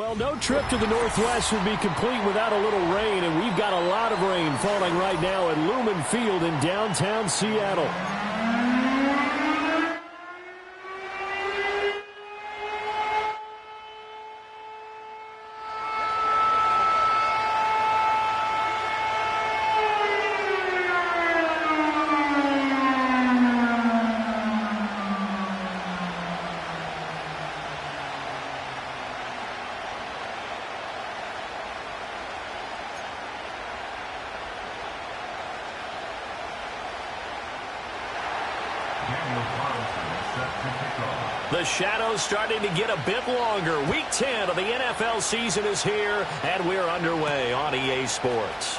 Well, no trip to the Northwest would be complete without a little rain, and we've got a lot of rain falling right now at Lumen Field in downtown Seattle. The shadows starting to get a bit longer. Week 10 of the NFL season is here, and we're underway on EA Sports.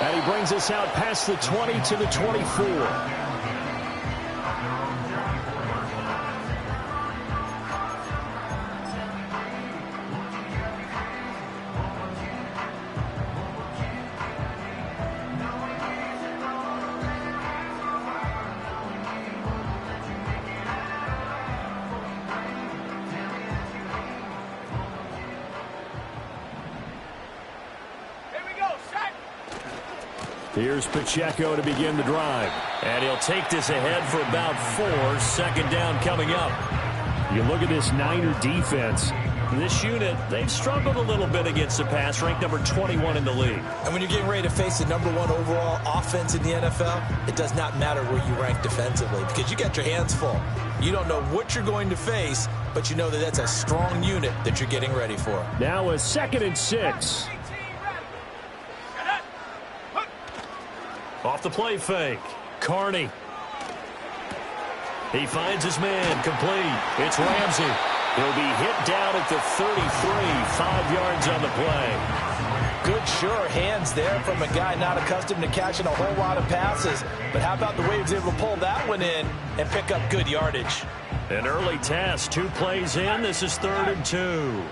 And he brings us out past the 20 to the 24. Here's Pacheco to begin the drive. And he'll take this ahead for about 4. Second down coming up. You look at this Niner defense. This unit, they've struggled a little bit against the pass, ranked number 21 in the league. And when you're getting ready to face the number 1 overall offense in the NFL, it does not matter where you rank defensively because you got your hands full. You don't know what you're going to face, but you know that that's a strong unit that you're getting ready for. Now a 2nd and 6. Off the play fake. Carney. He finds his man. Complete. It's Ramsey. He'll be hit down at the 33. 5 yards on the play. Good, sure hands there from a guy not accustomed to catching a whole lot of passes. But how about the way he was able to pull that one in and pick up good yardage? An early test. 2 plays in. This is 3rd and 2.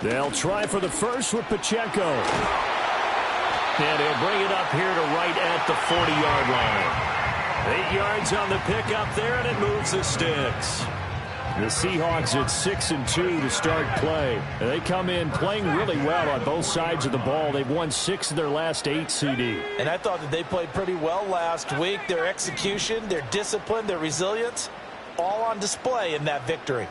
They'll try for the first with Pacheco. And he'll bring it up here to right at the 40-yard line. 8 yards on the pickup there, and it moves the sticks. The Seahawks at 6 and 2 to start play. They come in playing really well on both sides of the ball. They've won 6 of their last 8, CD. And I thought that they played pretty well last week. Their execution, their discipline, their resilience, all on display in that victory.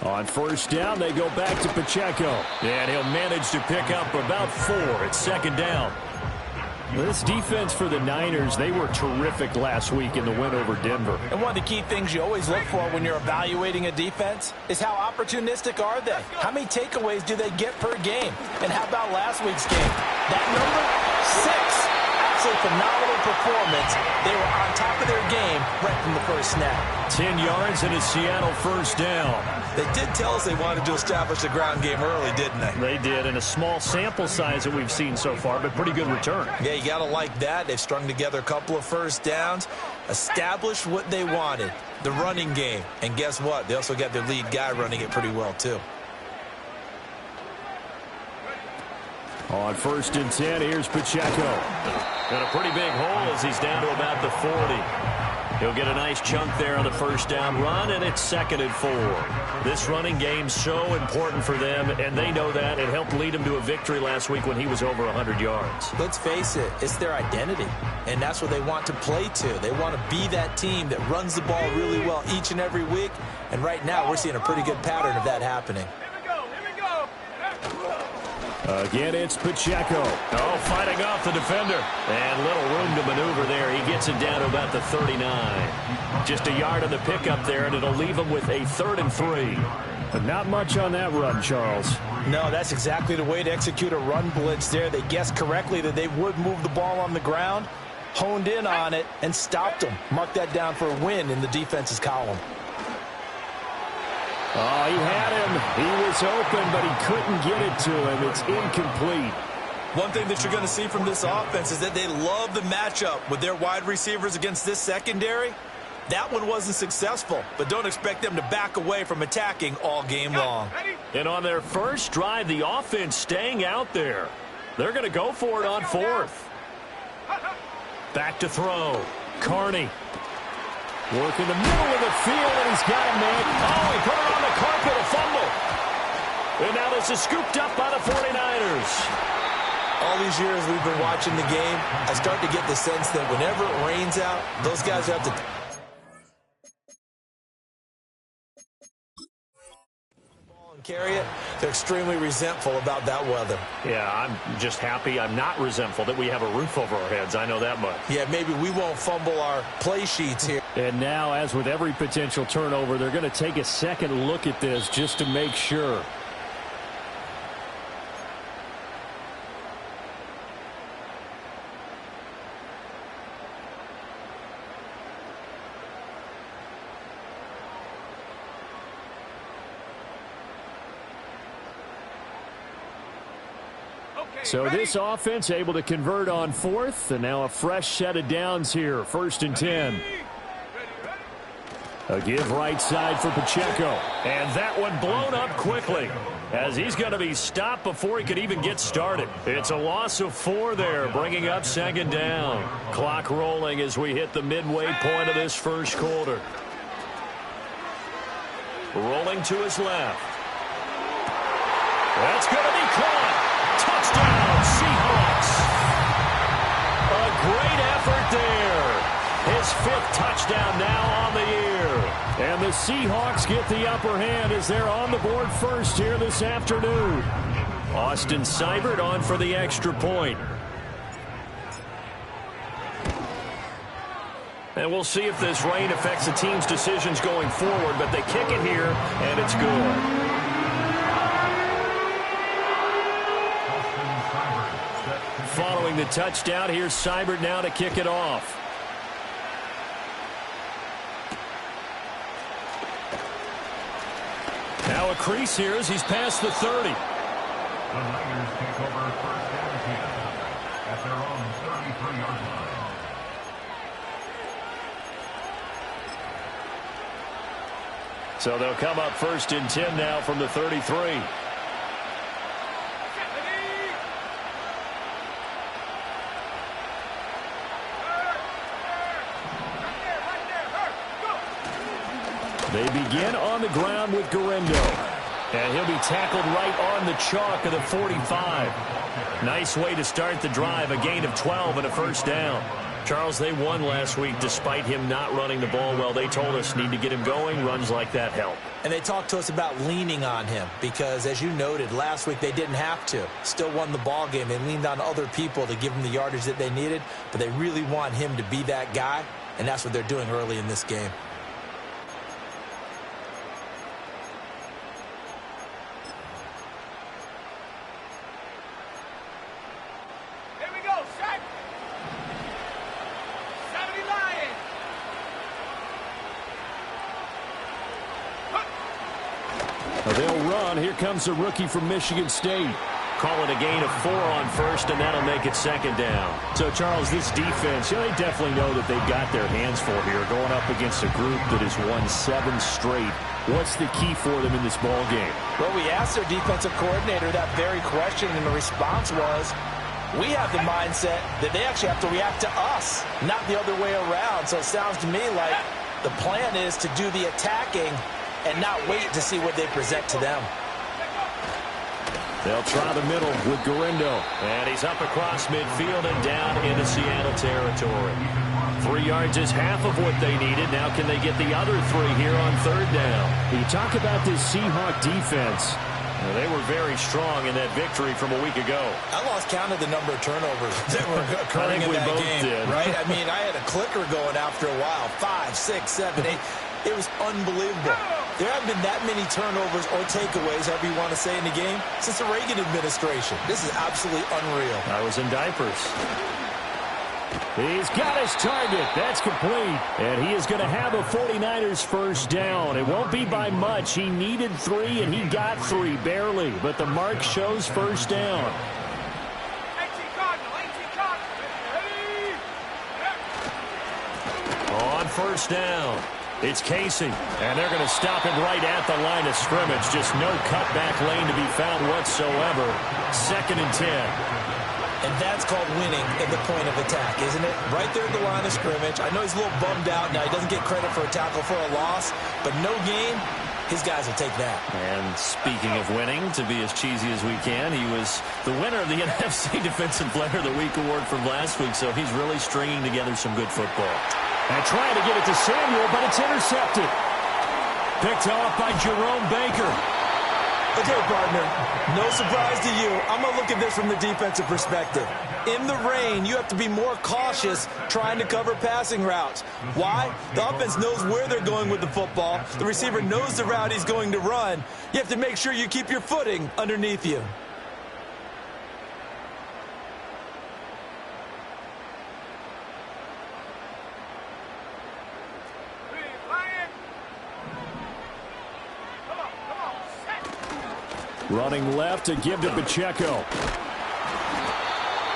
On first down, they go back to Pacheco. And he'll manage to pick up about 4. It's 2nd down. This defense for the Niners, they were terrific last week in the win over Denver. And one of the key things you always look for when you're evaluating a defense is how opportunistic are they? How many takeaways do they get per game? And how about last week's game? That number, 6. Absolutely phenomenal performance. They were on top of their game right from the first snap. 10 yards and a Seattle first down. They did tell us they wanted to establish the ground game early, didn't they? They did, in a small sample size that we've seen so far, but pretty good return. Yeah, you got to like that. They've strung together a couple of first downs, established what they wanted, the running game. And guess what? They also got their lead guy running it pretty well, too. On 1st and 10, here's Pacheco. And a pretty big hole as he's down to about the 40. He'll get a nice chunk there on the first down run, and it's 2nd and 4. This running game's so important for them, and they know that. It helped lead him to a victory last week when he was over 100 yards. Let's face it, it's their identity, and that's what they want to play to. They want to be that team that runs the ball really well each and every week, and right now we're seeing a pretty good pattern of that happening. Again, it's Pacheco. Oh, fighting off the defender. And little room to maneuver there. He gets it down to about the 39. Just a yard on the pickup there, and it'll leave him with a 3rd and 3. But not much on that run, Charles. No, that's exactly the way to execute a run blitz there. They guessed correctly that they would move the ball on the ground, honed in on it, and stopped them. Mark that down for a win in the defense's column. Oh, he had him. He was open, but he couldn't get it to him. It's incomplete. One thing that you're going to see from this offense is that they love the matchup with their wide receivers against this secondary. That one wasn't successful, but don't expect them to back away from attacking all game long. And on their first drive, the offense staying out there. They're going to go for it on 4th. Back to throw. Carney. Working the middle of the field, and he's got a man. Oh, he put it on the carpet, a fumble. And now this is scooped up by the 49ers. All these years we've been watching the game, I start to get the sense that whenever it rains out, those guys have to carry it. They're extremely resentful about that weather. Yeah, I'm just happy I'm not resentful that we have a roof over our heads. I know that much. Yeah, maybe we won't fumble our play sheets here. And now, as with every potential turnover, they're going to take a second look at this just to make sure. So this offense able to convert on fourth, and now a fresh set of downs here, 1st and 10. A give right side for Pacheco. And that one blown up quickly, as he's going to be stopped before he could even get started. It's a loss of 4 there, bringing up 2nd down. Clock rolling as we hit the midway point of this first quarter. Rolling to his left. That's going to be caught. Touchdown, Seahawks. A great effort there. His 5th touchdown now on the year. And the Seahawks get the upper hand as they're on the board first here this afternoon. Austin Seibert on for the extra point. And we'll see if this rain affects the team's decisions going forward, but they kick it here, and it's good. Following the touchdown, here's Seibert now to kick it off. Now a crease here as he's past the 30. The Niners take over 1st and 10 at their own 33-yard line. So they'll come up 1st and 10 now from the 33. They begin on the ground with Guerrero. And he'll be tackled right on the chalk of the 45. Nice way to start the drive, a gain of 12 and a 1st down. Charles, they won last week despite him not running the ball well. They told us need to get him going. Runs like that help. And they talked to us about leaning on him because, as you noted, last week they didn't have to. Still won the ball game. They leaned on other people to give them the yardage that they needed, but they really want him to be that guy, and that's what they're doing early in this game. They'll run. Here comes a rookie from Michigan State. Call it a gain of 4 on 1st, and that'll make it 2nd down. So, Charles, this defense, they definitely know that they've got their hands full here, going up against a group that has won 7 straight. What's the key for them in this ball game? Well, we asked their defensive coordinator that very question, and the response was, we have the mindset that they actually have to react to us, not the other way around. So it sounds to me like the plan is to do the attacking and not wait to see what they present to them. They'll try the middle with Guerrero. And he's up across midfield and down into Seattle territory. 3 yards is half of what they needed. Now can they get the other 3 here on 3rd down? You talk about this Seahawk defense. Well, they were very strong in that victory from a week ago. I lost count of the number of turnovers that were occurring in that game. Did. Right? I mean, I had a clicker going after a while. 5, 6, 7, 8. It was unbelievable. There haven't been that many turnovers or takeaways, however you want to say, in the game since the Reagan administration. This is absolutely unreal. I was in diapers. He's got his target. That's complete. And he is going to have a 49ers 1st down. It won't be by much. He needed 3, and he got 3, barely. But the mark shows 1st down. On 1st down, it's Casey. And they're going to stop him right at the line of scrimmage. Just no cutback lane to be found whatsoever. 2nd and 10. And that's called winning at the point of attack, isn't it? Right there at the line of scrimmage. I know he's a little bummed out now. He doesn't get credit for a tackle for a loss, but no gain, his guys will take that. And speaking of winning, to be as cheesy as we can, he was the winner of the NFC Defensive Player of the Week award from last week, so he's really stringing together some good football. And trying to get it to Samuel, but it's intercepted. Picked off by Jerome Baker. Okay, partner, no surprise to you. I'm going to look at this from the defensive perspective. In the rain, you have to be more cautious trying to cover passing routes. Why? The offense knows where they're going with the football. The receiver knows the route he's going to run. You have to make sure you keep your footing underneath you. Running left to give to Pacheco.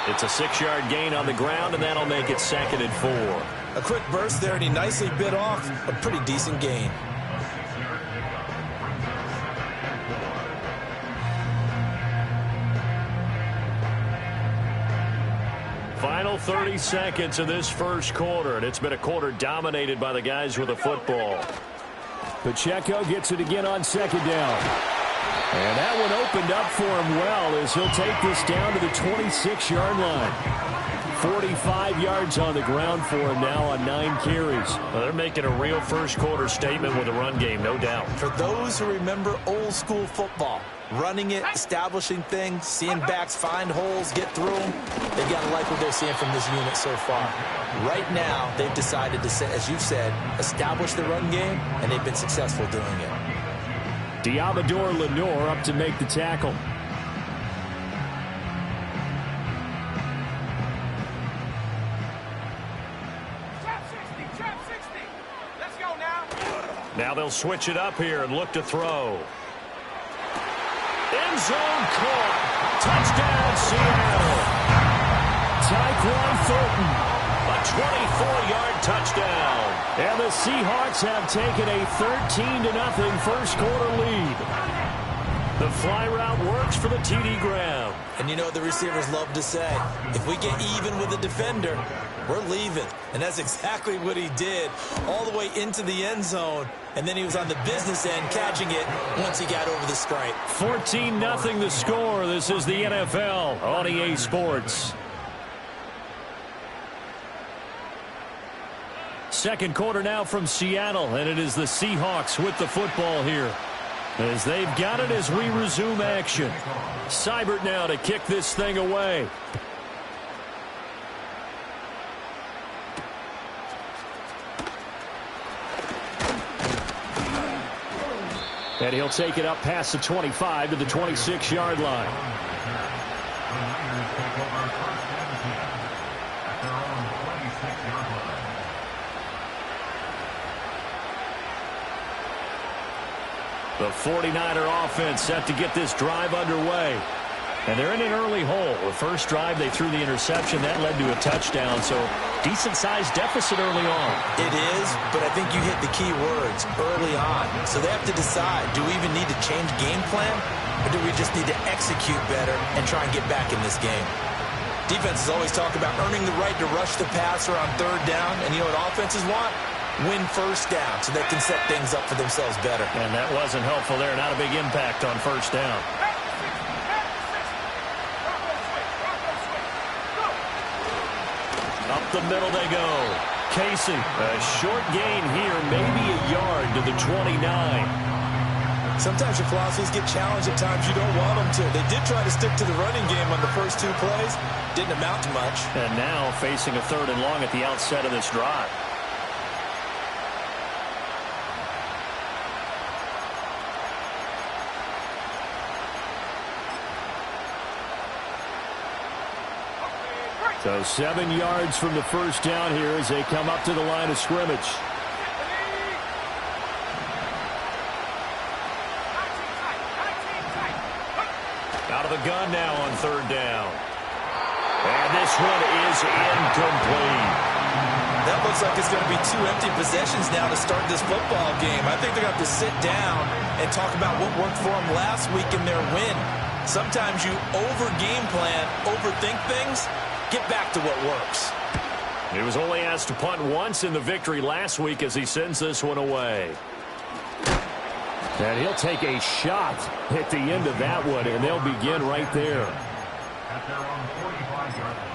It's a 6-yard gain on the ground, and that'll make it 2nd and 4. A quick burst there, and he nicely bit off a pretty decent gain. Final 30 seconds of this first quarter, and it's been a quarter dominated by the guys with the football. Pacheco gets it again on 2nd down. And that one opened up for him well as he'll take this down to the 26-yard line. 45 yards on the ground for him now on 9 carries. Well, they're making a real first-quarter statement with the run game, no doubt. For those who remember old-school football, running it, establishing things, seeing backs find holes, get through them, they've got to like what they're seeing from this unit so far. Right now, they've decided to, as you've said, establish the run game, and they've been successful doing it. Diabador Lenore up to make the tackle. Trap 60. Let's go now. Now they'll switch it up here and look to throw. End zone caught. Touchdown, Seattle. Tyquan Thornton. A 24-yard touchdown. And the Seahawks have taken a 13-0 first-quarter lead. The fly route works for the TD Graham. And you know the receivers love to say, if we get even with the defender, we're leaving. And that's exactly what he did all the way into the end zone. And then he was on the business end catching it once he got over the stripe. 14-0 the score. This is the NFL on EA Sports. Second quarter now from Seattle, and it is the Seahawks with the football here. As they've got it as we resume action. Seibert now to kick this thing away. And he'll take it up past the 25 to the 26-yard line. The 49er offense set to get this drive underway. And they're in an early hole. The first drive, they threw the interception. That led to a touchdown, so decent-sized deficit early on. It is, but I think you hit the key words, early on. So they have to decide, do we even need to change game plan, or do we just need to execute better and try and get back in this game? Defenses always talk about earning the right to rush the passer on 3rd down, and you know what offenses want? Win first down so they can set things up for themselves better. And that wasn't helpful there. Not a big impact on first down. Up the middle they go. Casey, a short gain here, maybe a yard to the 29. Sometimes your philosophies get challenged at times you don't want them to. They did try to stick to the running game on the first 2 plays. Didn't amount to much. And now facing a 3rd and long at the outset of this drive. So 7 yards from the first down here as they come up to the line of scrimmage. Out of the gun now on 3rd down. And this one is incomplete. That looks like it's going to be 2 empty possessions now to start this football game. I think they're going to have to sit down and talk about what worked for them last week in their win. Sometimes you over-game plan, overthink things. Get back to what works. He was only asked to punt once in the victory last week as he sends this one away. And he'll take a shot at the end of that one, and they'll begin right there. At their own 45-yard line.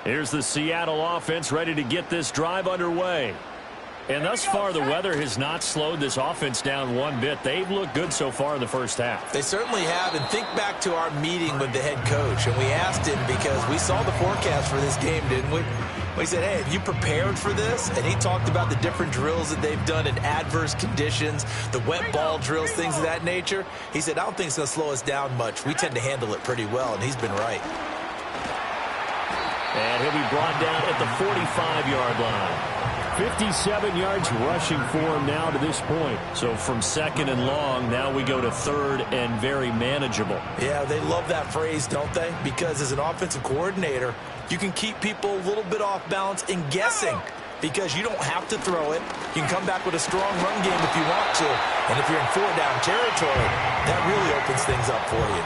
Here's the Seattle offense ready to get this drive underway. And thus far, the weather has not slowed this offense down one bit. They've looked good so far in the first half. They certainly have. And think back to our meeting with the head coach. And we asked him because we saw the forecast for this game, didn't we? We said, hey, have you prepared for this? And he talked about the different drills that they've done in adverse conditions, the wet ball drills, things of that nature. He said, I don't think it's going to slow us down much. We tend to handle it pretty well, and he's been right. And he'll be brought down at the 45-yard line. 57 yards rushing for him now to this point. So from second and long, now we go to third and very manageable. Yeah, they love that phrase, don't they? Because as an offensive coordinator, you can keep people a little bit off balance and guessing because you don't have to throw it. You can come back with a strong run game if you want to. And if you're in 4-down territory, that really opens things up for you.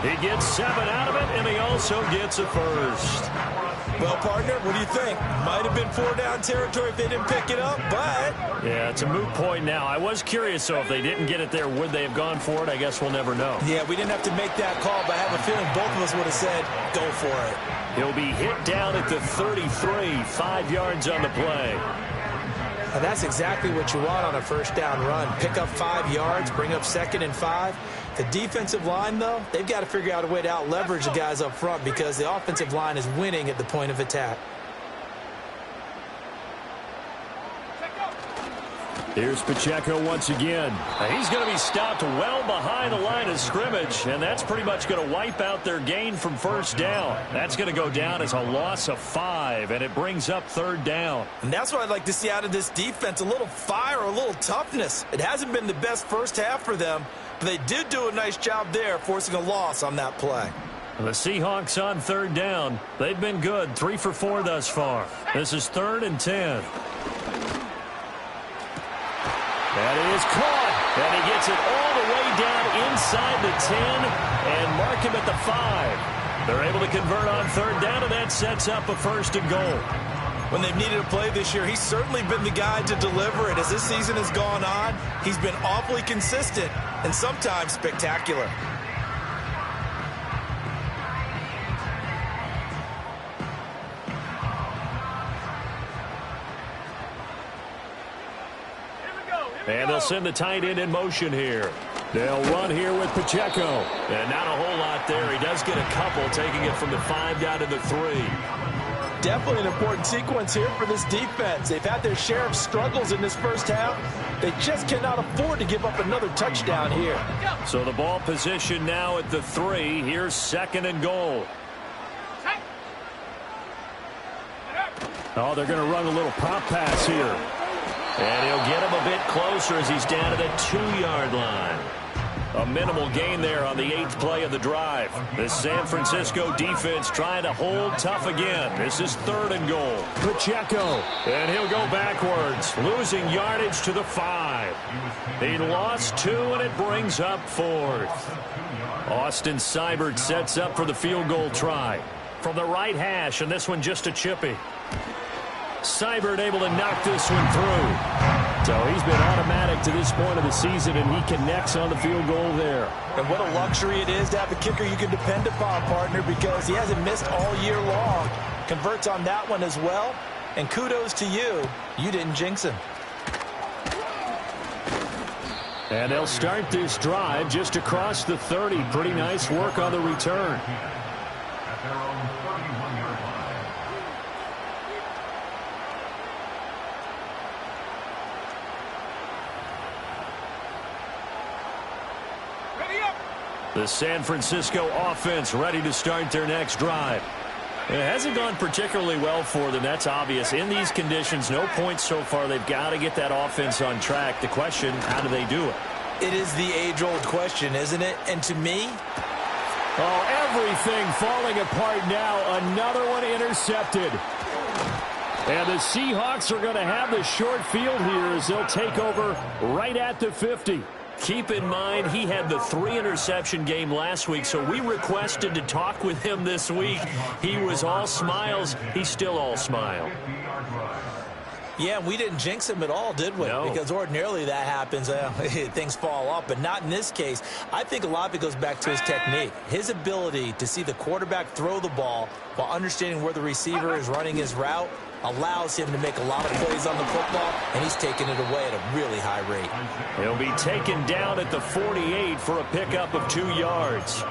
He gets 7 out of it, and he also gets a first. Well, partner, what do you think? Might have been 4-down territory if they didn't pick it up, but... Yeah, it's a moot point now. I was curious, so if they didn't get it there, would they have gone for it? I guess we'll never know. Yeah, we didn't have to make that call, but I have a feeling both of us would have said, go for it. He'll be hit down at the 33, 5 yards on the play. And that's exactly what you want on a first down run. Pick up 5 yards, bring up 2nd and 5. The defensive line, though, they've got to figure out a way to out-leverage the guys up front because the offensive line is winning at the point of attack. Here's Pacheco once again. He's going to be stopped well behind the line of scrimmage, and that's pretty much going to wipe out their gain from first down. That's going to go down as a loss of 5, and it brings up 3rd down. And that's what I'd like to see out of this defense, a little fire, a little toughness. It hasn't been the best first half for them, but they did do a nice job there, forcing a loss on that play. The Seahawks on 3rd down. They've been good, 3 for 4 thus far. This is 3rd and 10. That is caught. And he gets it all the way down inside the 10 and mark him at the 5. They're able to convert on 3rd down, and that sets up a 1st and goal. When they've needed a play this year, he's certainly been the guy to deliver it. As this season has gone on, he's been awfully consistent and sometimes spectacular. And they'll send the tight end in motion here. They'll run here with Pacheco. And not a whole lot there. He does get a couple, taking it from the 5 down to the 3. Definitely an important sequence here for this defense. They've had their share of struggles in this first half. They just cannot afford to give up another touchdown here. So the ball position now at the 3. Here's 2nd and goal. Oh, they're going to run a little pop pass here. And he'll get him a bit closer as he's down to the 2-yard line. A minimal gain there on the 8th play of the drive. The San Francisco defense trying to hold tough again. This is 3rd and goal. Pacheco. And he'll go backwards, losing yardage to the 5. He lost 2, and it brings up 4th. Austin Seibert sets up for the field goal try. From the right hash, and this one just a chippy. Seibert able to knock this one through. So he's been automatic to this point of the season, and he connects on the field goal there. And what a luxury it is to have a kicker you can depend upon, partner, because he hasn't missed all year long. Converts on that one as well. And kudos to you. You didn't jinx him. And they'll start this drive just across the 30. Pretty nice work on the return. At their own 31-yard line. The San Francisco offense ready to start their next drive. It hasn't gone particularly well for them. That's obvious. In these conditions, no points so far. They've got to get that offense on track. The question, how do they do it? It is the age-old question, isn't it? And to me, Oh, everything falling apart now. Another one intercepted. And the Seahawks are going to have the short field here as they'll take over right at the 50. Keep in mind, he had the 3-interception game last week, so we requested to talk with him this week. He was all smiles. He's still all smile. Yeah, we didn't jinx him at all, did we? No. Because ordinarily that happens. Things fall off, but not in this case. I think a lot of it goes back to his technique. His ability to see the quarterback throw the ball while understanding where the receiver is running his route allows him to make a lot of plays on the football, and he's taking it away at a really high rate. He'll be taken down at the 48 for a pickup of 2 yards.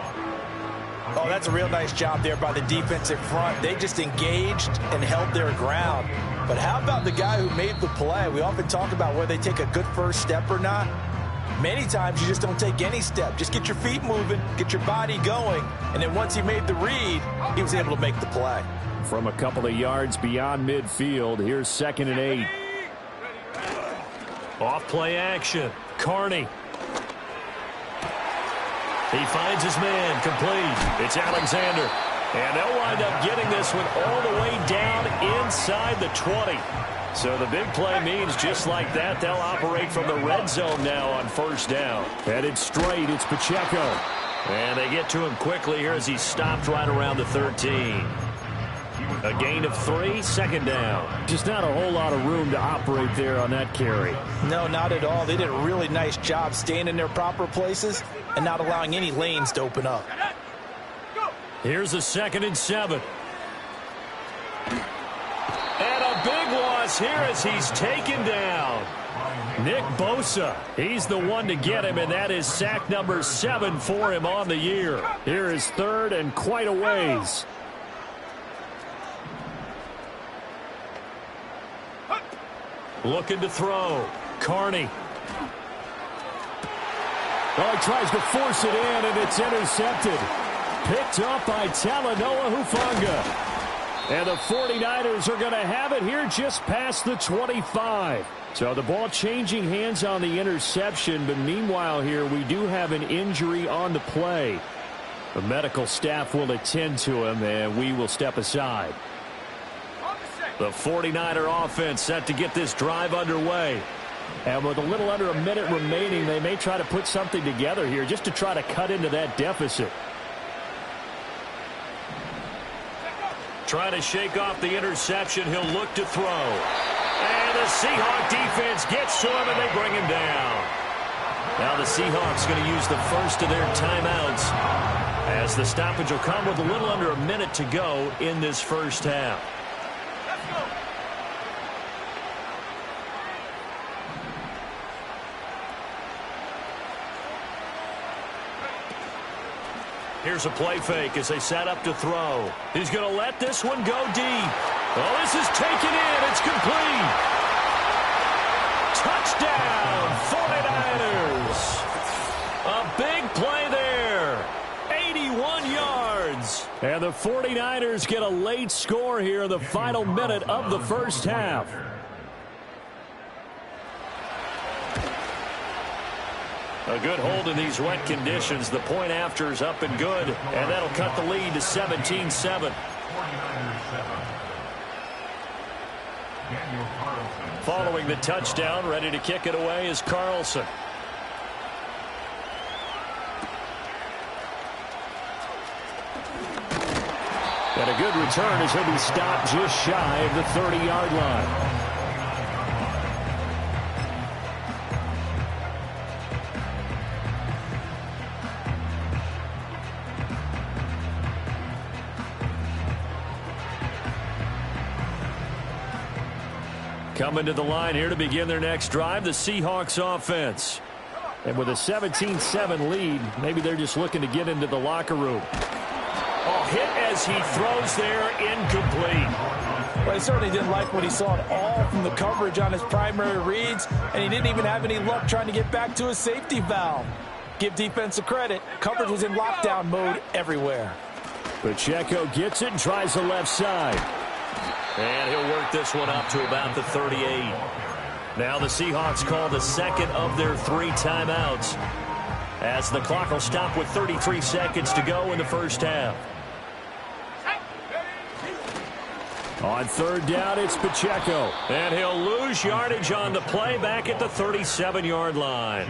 Oh, that's a real nice job there by the defensive front. They just engaged and held their ground. But how about the guy who made the play? We often talk about whether they take a good first step or not. Many times you just don't take any step. Just get your feet moving, get your body going, and then once he made the read, he was able to make the play. From a couple of yards beyond midfield, here's 2nd and 8. Off play action. Carney. He finds his man, complete. It's Alexander. And they'll wind up getting this one all the way down inside the 20. So the big play means just like that, they'll operate from the red zone now on 1st down. Headed straight, it's Pacheco. And they get to him quickly here as he's stopped right around the 13. A gain of 3, 2nd down. Just not a whole lot of room to operate there on that carry. No, not at all. They did a really nice job staying in their proper places and not allowing any lanes to open up. Here's a 2nd and 7. And a big loss here as he's taken down. Nick Bosa, he's the one to get him, and that is sack number 7 for him on the year. Here is 3rd and quite a ways. Looking to throw. Carney. Oh, he tries to force it in, and it's intercepted. Picked up by Talanoa Hufanga. And the 49ers are going to have it here just past the 25. So the ball changing hands on the interception, but meanwhile here we do have an injury on the play. The medical staff will attend to him, and we will step aside. The 49er offense set to get this drive underway. And with a little under a minute remaining, they may try to put something together here just to try to cut into that deficit. Trying to shake off the interception. He'll look to throw. And the Seahawk defense gets to him, and they bring him down. Now the Seahawks going to use the first of their timeouts as the stoppage will come with a little under a minute to go in this first half. Here's a play fake as they set up to throw. He's going to let this one go deep. Oh, this is taken in. It's complete. Touchdown, 49ers. A big play there. 81 yards. And the 49ers get a late score here in the final minute of the first half. A good hold in these wet conditions. The point after is up and good, and that'll cut the lead to 17-7. Following the touchdown, ready to kick it away is Carlson. And a good return as he'll be stopped just shy of the 30-yard line. Coming to the line here to begin their next drive, the Seahawks offense. And with a 17-7 lead, maybe they're just looking to get into the locker room. Oh, hit as he throws there, incomplete. Well, he certainly didn't like what he saw at all from the coverage on his primary reads, and he didn't even have any luck trying to get back to his safety valve. Give defensive credit. Coverage was in lockdown mode everywhere. Pacheco gets it and tries the left side. And he'll work this one up to about the 38. Now the Seahawks call the second of their 3 timeouts. as the clock will stop with 33 seconds to go in the first half. On third down, it's Pacheco. And he'll lose yardage on the play back at the 37-yard line.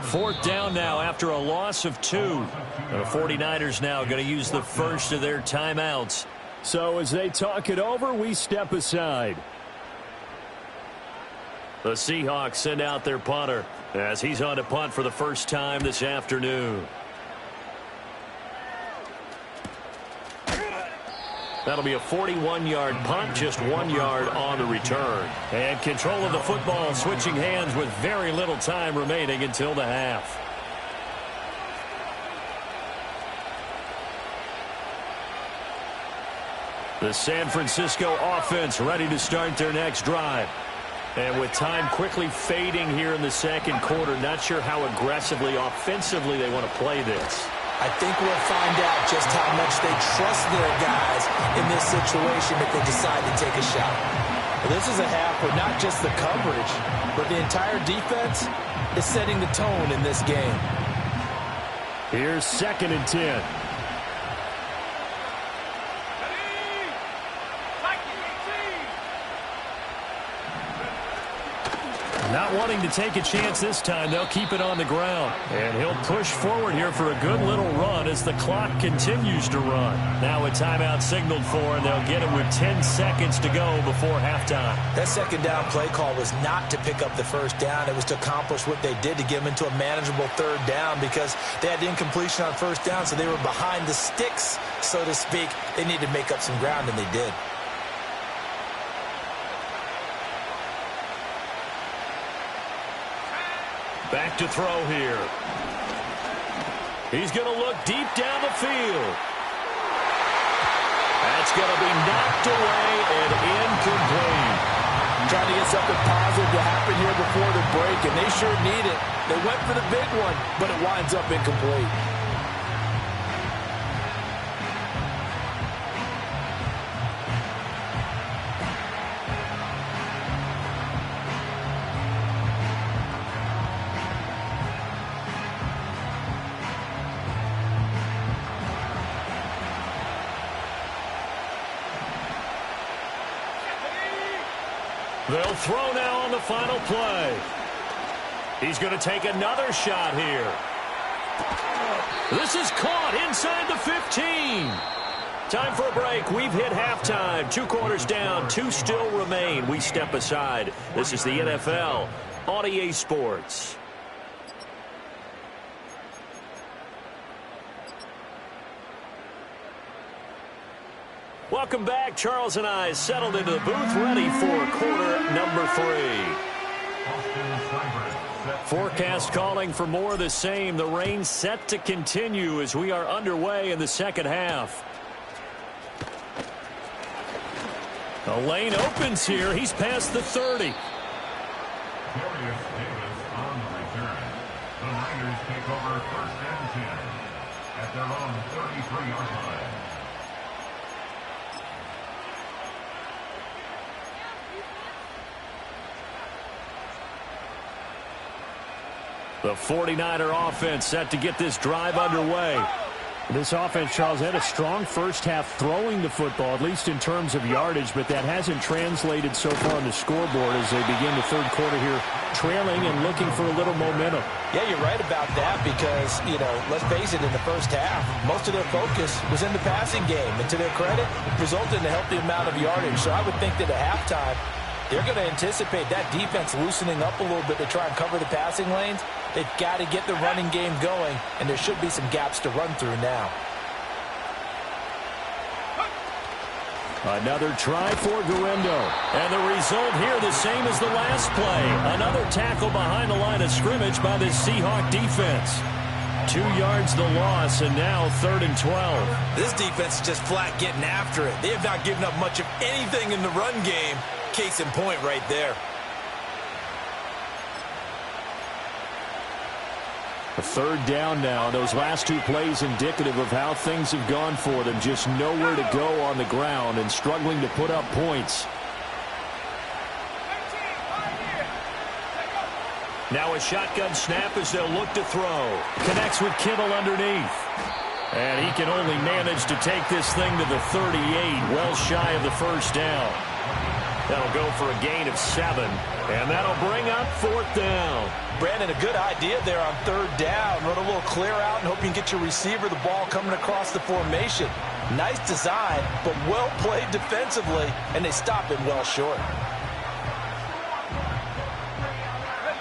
Fourth down now after a loss of 2. The 49ers now going to use the first of their timeouts. So as they talk it over, we step aside. The Seahawks send out their punter as he's on to punt for the first time this afternoon. That'll be a 41-yard punt, just 1 yard on the return. And control of the football switching hands with very little time remaining until the half. The San Francisco offense ready to start their next drive. And with time quickly fading here in the second quarter, not sure how aggressively, offensively they want to play this. I think we'll find out just how much they trust their guys in this situation if they decide to take a shot. Well, this is a half where not just the coverage, but the entire defense is setting the tone in this game. Here's 2nd and 10. Not wanting to take a chance this time, they'll keep it on the ground. And he'll push forward here for a good little run as the clock continues to run. Now a timeout signaled for, and they'll get it with 10 seconds to go before halftime. That second down play call was not to pick up the first down. It was to accomplish what they did, to get them into a manageable third down, because they had incompletion on first down, so they were behind the sticks, so to speak. They needed to make up some ground, and they did. Back to throw here. He's going to look deep down the field. That's going to be knocked away and incomplete. Trying to get something positive to happen here before the break, and they sure need it. They went for the big one, but it winds up incomplete. They'll throw now on the final play. He's going to take another shot here. This is caught inside the 15. Time for a break. We've hit halftime. 2 quarters down, 2 still remain. We step aside. This is the NFL on EA Sports. Welcome back. Charles and I settled into the booth, ready for quarter number 3. Forecast calling for more of the same. The rain set to continue as we are underway in the second half. The lane opens here. He's past the 30. Davis on the return. The Niners take over 1st and 10 at their own 33-yard line. The 49er offense set to get this drive underway. This offense, Charles, had a strong first half throwing the football, at least in terms of yardage, but that hasn't translated so far on the scoreboard as they begin the third quarter here, trailing and looking for a little momentum. Yeah, you're right about that because, let's face it, in the first half, most of their focus was in the passing game. And to their credit, it resulted in a healthy amount of yardage. So I would think that at halftime, they're going to anticipate that defense loosening up a little bit to try and cover the passing lanes. They've got to get the running game going, and there should be some gaps to run through now. Another try for Guendo. And the result here the same as the last play. Another tackle behind the line of scrimmage by the Seahawks defense. 2 yards the loss, and now 3rd and 12. This defense is just flat getting after it. They have not given up much of anything in the run game. Case in point right there. A 3rd down now. Those last 2 plays indicative of how things have gone for them. Just nowhere to go on the ground and struggling to put up points. Now a shotgun snap as they'll look to throw. Connects with Kittle underneath. And he can only manage to take this thing to the 38, well shy of the first down. That'll go for a gain of 7, and that'll bring up 4th down. Brandon, a good idea there on 3rd down. Run a little clear out and hope you can get your receiver the ball coming across the formation. Nice design, but well played defensively, and they stop it well short.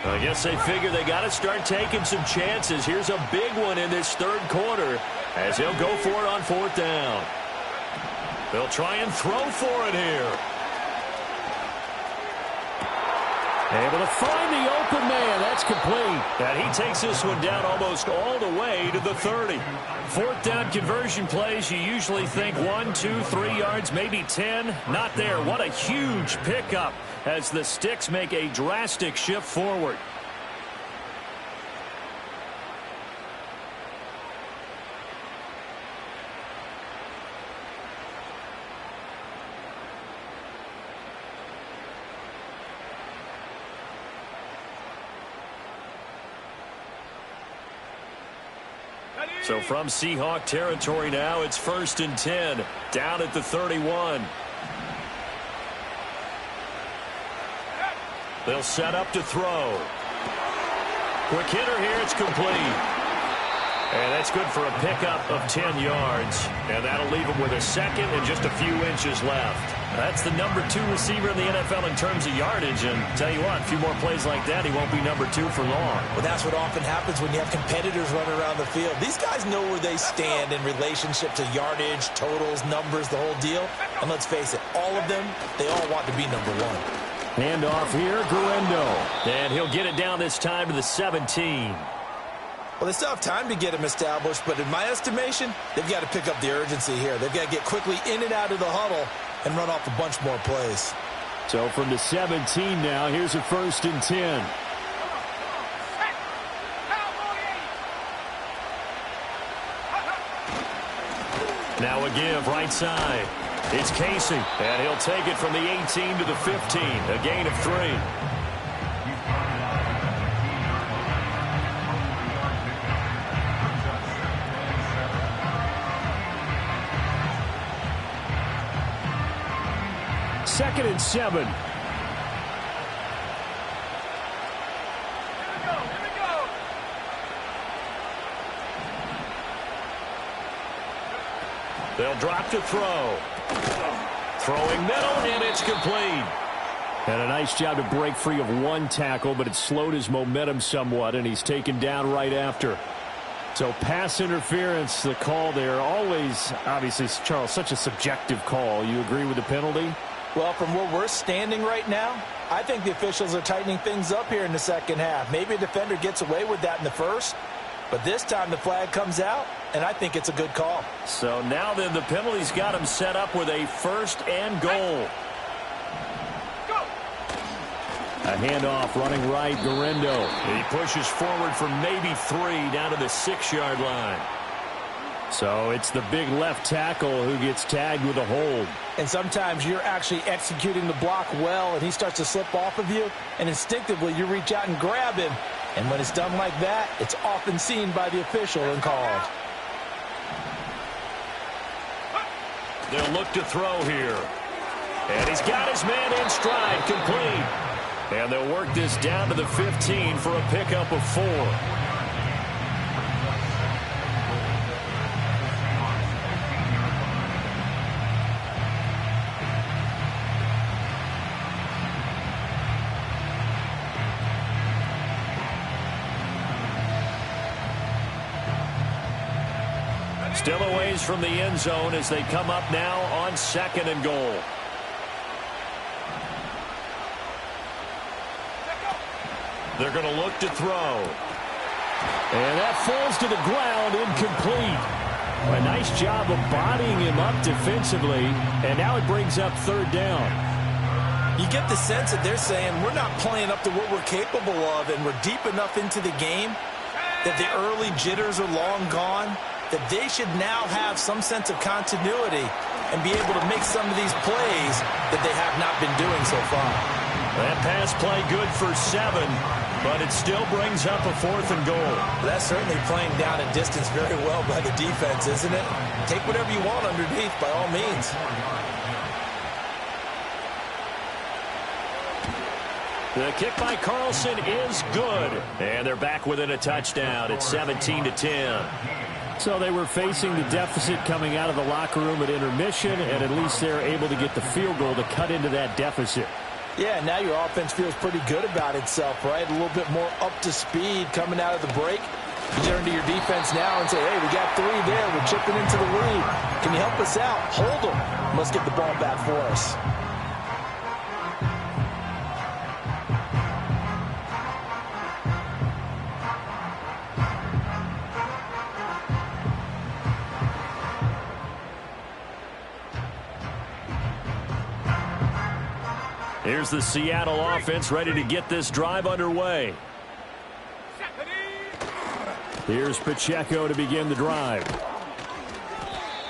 I guess they figure they got to start taking some chances. Here's a big one in this 3rd quarter as he'll go for it on 4th down. They'll try and throw for it here. Able to find the open man. That's complete. And he takes this one down almost all the way to the 30. 4th down conversion plays, you usually think 1, 2, 3 yards, maybe 10. Not there. What a huge pickup as the Sticks make a drastic shift forward. So from Seahawk territory now, it's 1st and 10, down at the 31. They'll set up to throw. Quick hitter here, it's complete. And that's good for a pickup of 10 yards. And that'll leave him with a 2nd and just a few inches left. That's the number 2 receiver in the NFL in terms of yardage. And tell you what, a few more plays like that, he won't be number 2 for long. Well, that's what often happens when you have competitors running around the field. These guys know where they stand in relationship to yardage, totals, numbers, the whole deal. And let's face it, all of them, they all want to be number 1. Handoff here, Guendo. And he'll get it down this time to the 17. Well, they still have time to get him established, but in my estimation, they've got to pick up the urgency here. They've got to get quickly in and out of the huddle and run off a bunch more plays. So from the 17 now, here's a 1st and 10. Now a give right side. It's Casey, and he'll take it from the 18 to the 15, a gain of 3. Second and 7. They'll drop to throw. Throwing middle, and it's complete. And a nice job to break free of 1 tackle, but it slowed his momentum somewhat, and he's taken down right after. So pass interference, the call there, always, obviously, Charles, such a subjective call. You agree with the penalty? Well, from where we're standing right now, I think the officials are tightening things up here in the second half. Maybe a defender gets away with that in the first, but this time the flag comes out, and I think it's a good call. So now then the penalty's got him set up with a 1st and goal. A handoff running right, Guendo. He pushes forward for maybe 3 down to the 6-yard line. So it's the big left tackle who gets tagged with a hold. And sometimes you're actually executing the block well, and he starts to slip off of you, and instinctively you reach out and grab him. And when it's done like that, it's often seen by the official and called. They'll look to throw here. And he's got his man in stride, complete. And they'll work this down to the 15 for a pickup of 4. Still a ways from the end zone as they come up now on 2nd and goal. They're going to look to throw. And that falls to the ground, incomplete. A nice job of bodying him up defensively, and now it brings up 3rd down. You get the sense that they're saying we're not playing up to what we're capable of, and we're deep enough into the game that the early jitters are long gone, that they should now have some sense of continuity and be able to make some of these plays that they have not been doing so far. That pass play good for 7, but it still brings up a 4th and goal. That's certainly playing down and distance very well by the defense, isn't it? Take whatever you want underneath by all means. The kick by Carlson is good. And they're back within a touchdown. It's 17-10. So they were facing the deficit coming out of the locker room at intermission, and at least they're able to get the field goal to cut into that deficit. Yeah, now your offense feels pretty good about itself, right? A little bit more up to speed coming out of the break. You turn to your defense now and say, hey, we got 3 there. We're chipping into the lead. Can you help us out? Hold them. Let's get the ball back for us. Here's the Seattle offense ready to get this drive underway. Here's Pacheco to begin the drive.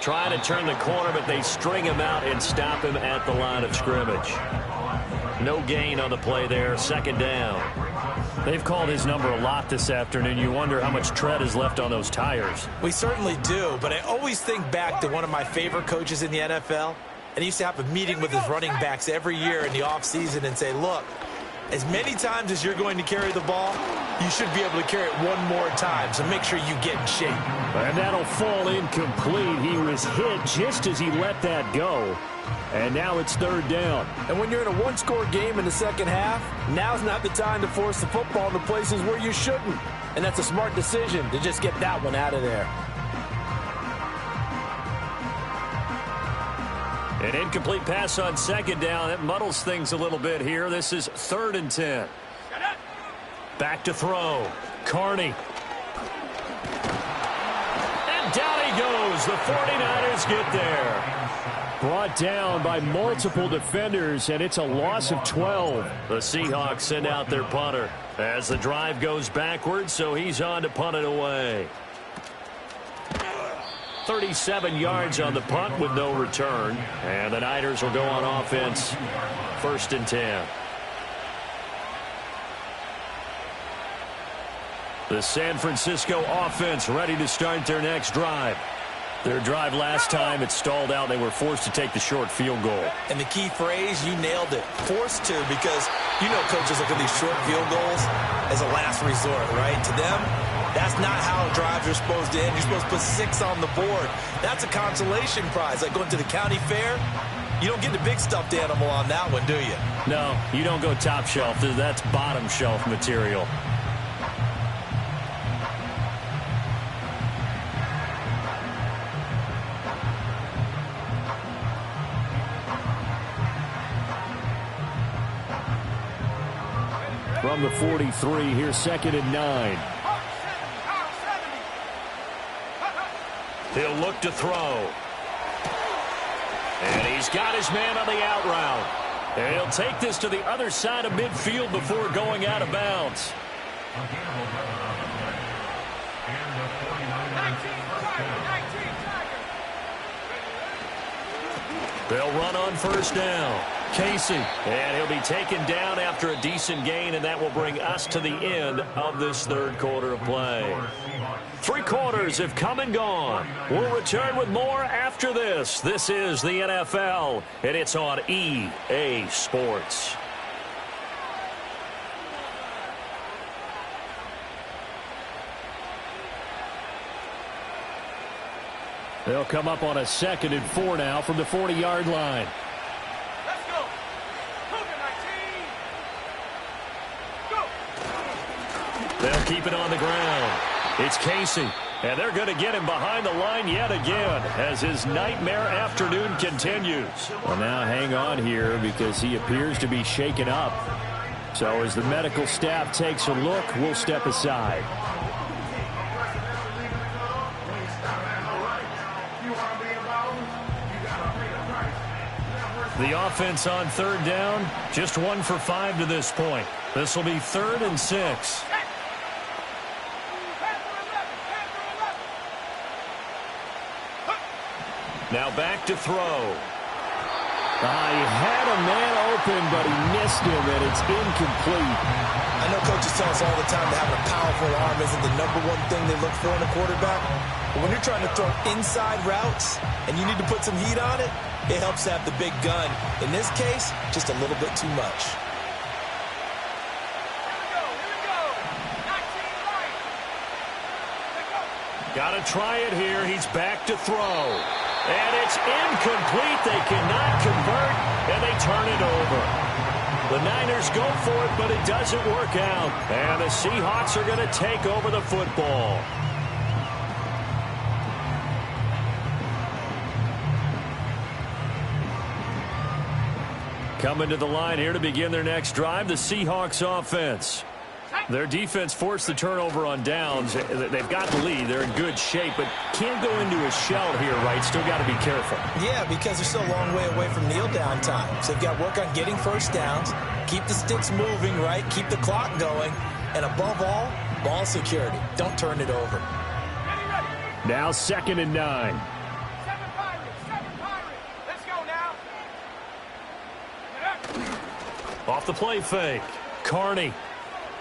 Trying to turn the corner, but they string him out and stop him at the line of scrimmage. No gain on the play there. 2nd down. They've called his number a lot this afternoon. You wonder how much tread is left on those tires. We certainly do, but I always think back to one of my favorite coaches in the NFL. And he used to have a meeting with his running backs every year in the offseason and say, look, as many times as you're going to carry the ball, you should be able to carry it one more time, so make sure you get in shape. And that'll fall incomplete. He was hit just as he let that go. And now it's 3rd down. And when you're in a one-score game in the second half, now's not the time to force the football into places where you shouldn't. And that's a smart decision to just get that one out of there. An incomplete pass on 2nd down. That muddles things a little bit here. This is 3rd and 10. Back to throw. Carney. And down he goes. The 49ers get there. Brought down by multiple defenders, and it's a loss of 12. The Seahawks send out their punter as the drive goes backwards, so he's on to punt it away. 37 yards on the punt with no return. And the Niners will go on offense. 1st and 10. The San Francisco offense ready to start their next drive. Their drive last time, it stalled out. They were forced to take the short field goal. And the key phrase, you nailed it. Forced to, because you know coaches look at these short field goals as a last resort, right? To them, that's not how drives are supposed to end. You're supposed to put 6 on the board. That's a consolation prize. Like going to the county fair, you don't get the big stuffed animal on that one, do you? No, you don't go top shelf. That's bottom shelf material. From the 43, here's 2nd and 9. He'll look to throw. And he's got his man on the out route. And he'll take this to the other side of midfield before going out of bounds. They'll run on 1st down. Casey. And he'll be taken down after a decent gain, and that will bring us to the end of this 3rd quarter of play. 3 quarters have come and gone. We'll return with more after this. This is the NFL, and it's on EA Sports. They'll come up on a 2nd and 4 now from the 40-yard line. Let's go. Cougar 19. Go. They'll keep it on the ground. It's Casey, and they're going to get him behind the line yet again as his nightmare afternoon continues. Well, now hang on here because he appears to be shaken up. So as the medical staff takes a look, we'll step aside. The offense on 3rd down, just 1 for 5 to this point. This will be 3rd and 6. Now back to throw. He had a man open, but he missed him, and it's incomplete. I know coaches tell us all the time that having a powerful arm isn't the #1 thing they look for in a quarterback. But when you're trying to throw inside routes and you need to put some heat on it, it helps to have the big gun. In this case, just a little bit too much. Got to try it here. He's back to throw. And it's incomplete. They cannot convert, and they turn it over. The Niners go for it, but it doesn't work out. And the Seahawks are going to take over the football. Coming to the line here to begin their next drive, the Seahawks offense. Their defense forced the turnover on downs. They've got the lead. They're in good shape, but can't go into a shell here, right? Still got to be careful. Yeah, because they're still a long way away from kneel down time. So they've got to work on getting first downs, keep the sticks moving, right? Keep the clock going. And above all, ball security. Don't turn it over. Now 2nd and 9. Seven Pirates. Let's go now. Off the play fake. Carney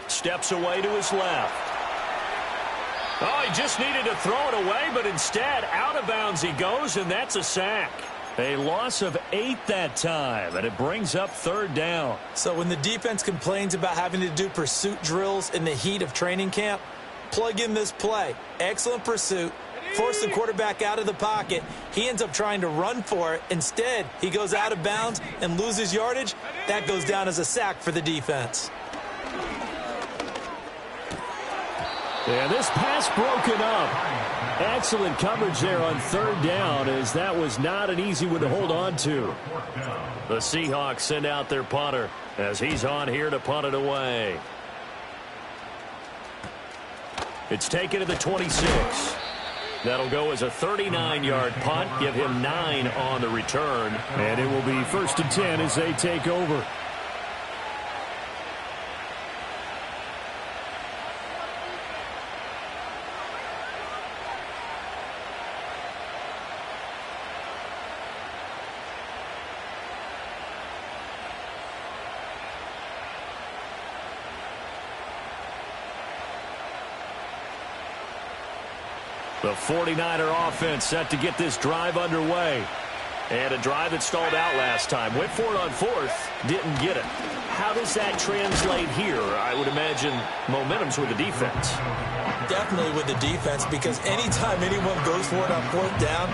steps away to his left. Oh, he just needed to throw it away, but instead, out of bounds he goes, and that's a sack. A loss of 8 that time, and it brings up 3rd down. So when the defense complains about having to do pursuit drills in the heat of training camp, plug in this play. Excellent pursuit. Force the quarterback out of the pocket. He ends up trying to run for it. Instead, he goes out of bounds and loses yardage. That goes down as a sack for the defense. And this pass broken up. Excellent coverage there on 3rd down, as that was not an easy one to hold on to. The Seahawks send out their punter as he's on here to punt it away. It's taken to the 26. That'll go as a 39-yard punt, give him 9 on the return. And it will be 1st and 10 as they take over. The 49er offense set to get this drive underway. And a drive that stalled out last time. Went for it on 4th, didn't get it. How does that translate here? I would imagine momentum's with the defense. Definitely with the defense, because anytime anyone goes for it on 4th down,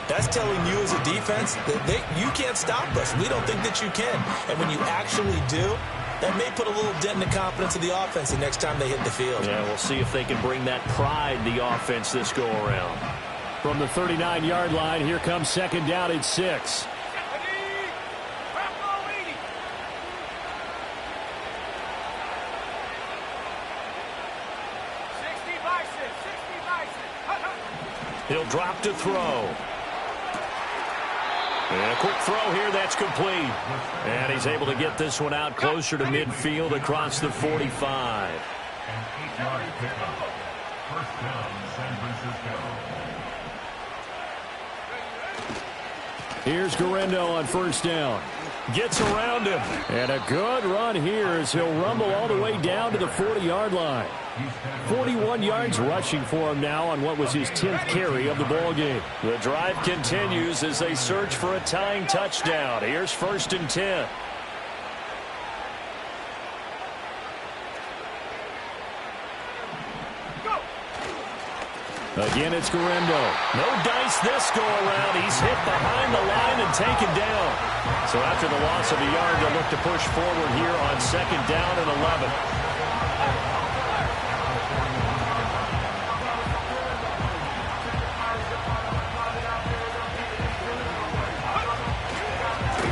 that's telling you as a defense that you can't stop us. We don't think that you can. And when you actually do, that may put a little dent in the confidence of the offense the next time they hit the field. Yeah, we'll see if they can bring that pride in the offense this go-around. From the 39-yard line, here comes 2nd down at 6. He'll drop to throw. And a quick throw here, that's complete. And he's able to get this one out closer to midfield across the 45. An 8-yard pickup. 1st down, San Francisco. Here's Guerrero on 1st down. Gets around him. And a good run here as he'll rumble all the way down to the 40-yard line. 41 yards rushing for him now on what was his 10th carry of the ballgame. The drive continues as they search for a tying touchdown. Here's 1st and 10. Again, it's Guerrero. No dice this go-around. He's hit behind the line and taken down. So after the loss of a yard, they'll look to push forward here on 2nd down and 11.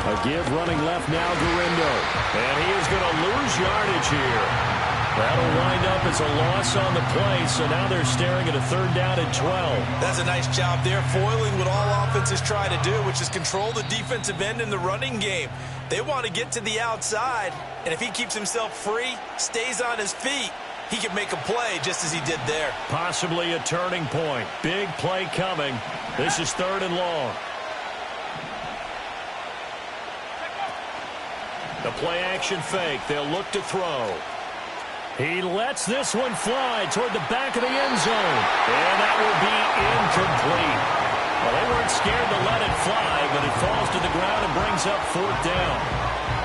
A give running left now, Guerrero. And he is going to lose yardage here. That'll wind up as a loss on the play, so now they're staring at a 3rd down and 12. That's a nice job there, foiling what all offenses try to do, which is control the defensive end in the running game. They want to get to the outside, and if he keeps himself free, stays on his feet, he can make a play just as he did there. Possibly a turning point. Big play coming. This is 3rd and long. The play-action fake. They'll look to throw. He lets this one fly toward the back of the end zone. And that will be incomplete. Well, they weren't scared to let it fly, but it falls to the ground and brings up 4th down.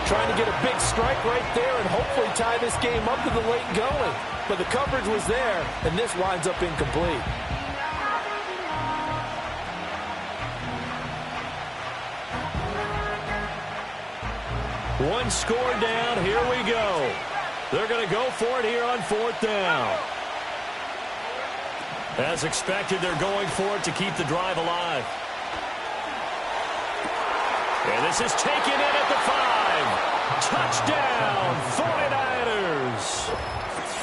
Trying to get a big strike right there and hopefully tie this game up to the late going. But the coverage was there, and this winds up incomplete. One score down. Here we go. They're going to go for it here on 4th down. As expected, they're going for it to keep the drive alive. And this is taken in at the 5. Touchdown, 49ers.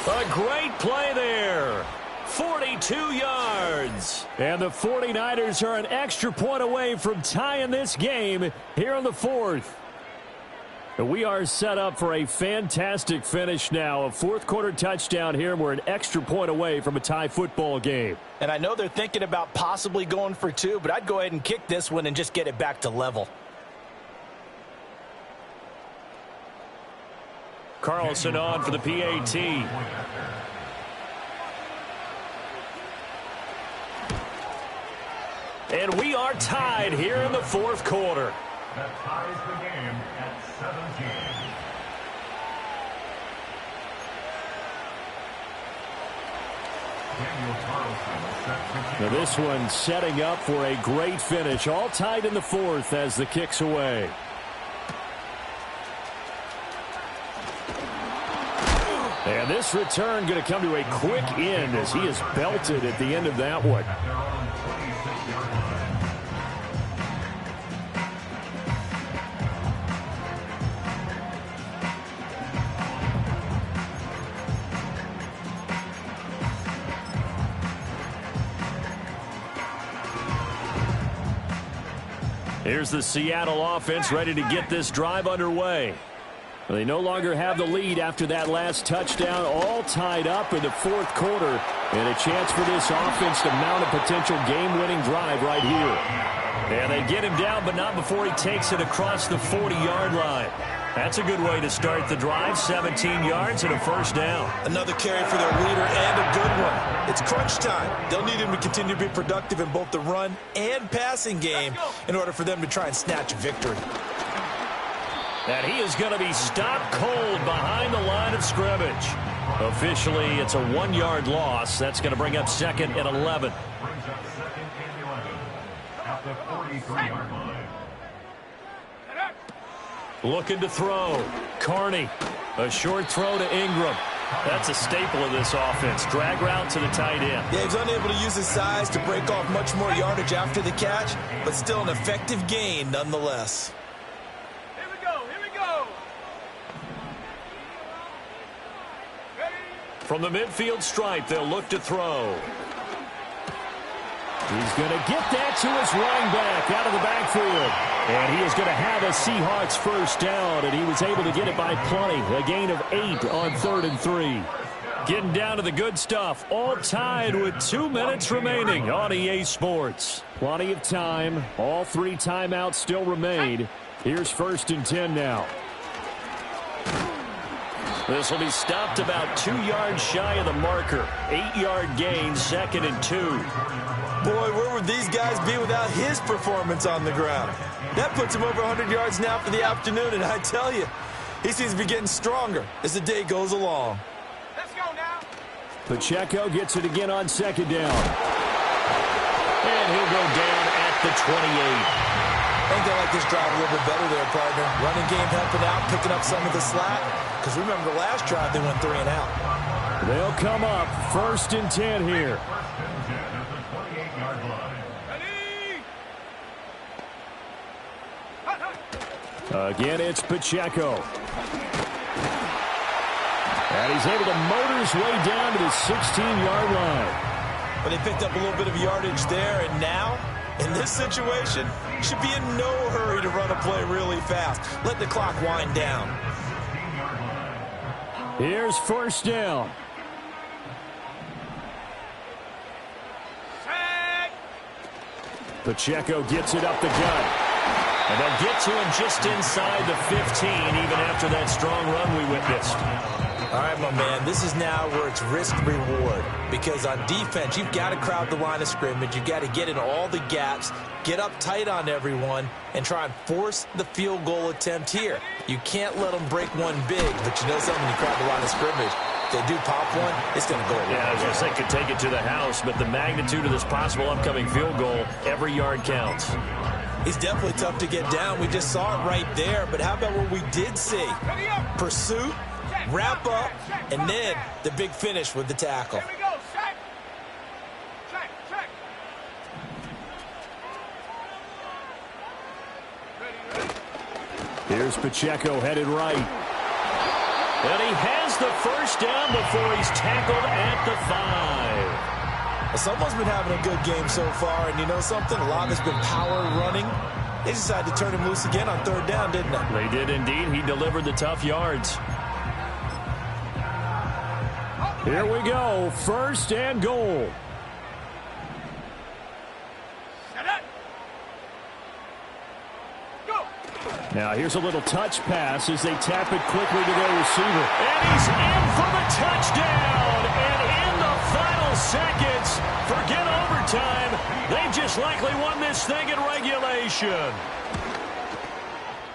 A great play there. 42 yards. And the 49ers are an extra point away from tying this game here on the 4th. We are set up for a fantastic finish now. A 4th quarter touchdown here, and we're an extra point away from a tie football game. And I know they're thinking about possibly going for 2, but I'd go ahead and kick this one and just get it back to level. Carlson on for the PAT. And we are tied here in the 4th quarter. That ties the game at 17. Now this one setting up for a great finish. All tied in the 4th as the kick's away. And this return going to come to a quick end as he is belted at the end of that one. Here's the Seattle offense ready to get this drive underway. They no longer have the lead after that last touchdown, all tied up in the 4th quarter, and a chance for this offense to mount a potential game-winning drive right here. And they get him down, but not before he takes it across the 40-yard line. That's a good way to start the drive, 17 yards and a 1st down. Another carry for their leader and a good one. It's crunch time. They'll need him to continue to be productive in both the run and passing game in order for them to try and snatch a victory. And he is going to be stopped cold behind the line of scrimmage. Officially, it's a 1-yard loss. That's going to bring up 2nd and 11. Brings up 2nd and 11 at the 43-yard line. Looking to throw. Carney. A short throw to Ingram. That's a staple of this offense. Drag route to the tight end. Yeah, he's unable to use his size to break off much more yardage after the catch, but still an effective gain nonetheless. Here we go. Here we go. Ready? From the midfield stripe, they'll look to throw. He's going to get that to his running back out of the backfield. And he is going to have a Seahawks 1st down, and he was able to get it by plenty. A gain of 8 on 3rd and 3. Getting down to the good stuff. All tied with 2 minutes remaining on EA Sports. Plenty of time. All 3 timeouts still remain. Here's 1st and 10 now. This will be stopped about 2 yards shy of the marker. 8-yard gain, 2nd and 2. Boy, where would these guys be without his performance on the ground? That puts him over 100 yards now for the afternoon, and I tell you, he seems to be getting stronger as the day goes along. Let's go now. Pacheco gets it again on 2nd down. And he'll go down at the 28. I think they like this drive a little bit better there, partner. Running game helping out, picking up some of the slack. Because remember the last drive, they went 3 and out. They'll come up 1st and 10 here. Again, it's Pacheco. And he's able to motor his way down to the 16-yard line. But they picked up a little bit of yardage there, and now, in this situation, should be in no hurry to run a play really fast. Let the clock wind down. Here's 1st down. Pacheco gets it up the gut. And they'll get to him just inside the 15, even after that strong run we witnessed. All right, my man, this is now where it's risk-reward. Because on defense, you've got to crowd the line of scrimmage. You've got to get in all the gaps, get up tight on everyone, and try and force the field goal attempt here. You can't let them break one big, but you know something, when you crowd the line of scrimmage, if they do pop one, it's going to go away. Yeah, I was going to say, could take it to the house, but the magnitude of this possible upcoming field goal, every yard counts. He's definitely tough to get down. We just saw it right there, but how about what we did see? Pursuit, wrap up, and then the big finish with the tackle. Here we go, check. Check, check. Here's Pacheco headed right. And he has the first down before he's tackled at the 5. Someone's been having a good game so far, and you know something? A lot has been power running. They decided to turn him loose again on third down, didn't they? They did indeed. He delivered the tough yards. Here we go, 1st and goal. Set up. Go. Now here's a little touch pass as they tap it quickly to their receiver. And he's in for the touchdown. And in the final seconds, forget overtime, they just likely won this thing in regulation.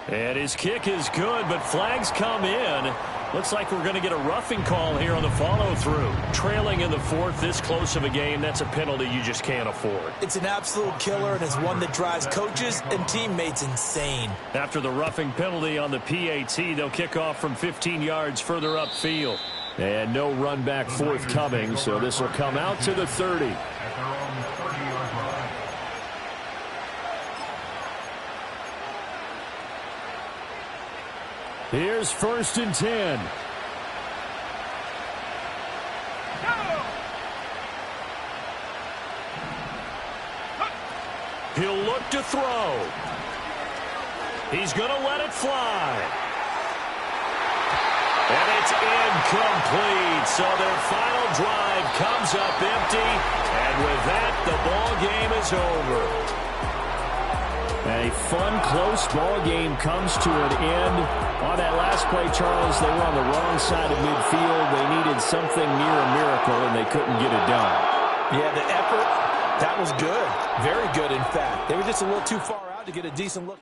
And his kick is good, but flags come in. Looks like we're going to get a roughing call here on the follow-through. Trailing in the 4th, this close of a game, that's a penalty you just can't afford. It's an absolute killer, and it's one that drives coaches and teammates insane. After the roughing penalty on the PAT, they'll kick off from 15 yards further upfield. And no run back forthcoming, so this will come out to the 30. At their own 30-yard line. Here's 1st and 10. He'll look to throw. He's going to let it fly. And it's incomplete. So their final drive comes up empty. And with that, the ball game is over. A fun, close ball game comes to an end. On that last play, Charles, they were on the wrong side of midfield. They needed something near a miracle, and they couldn't get it done. Yeah, the effort, that was good. Very good, in fact. They were just a little too far out to get a decent look.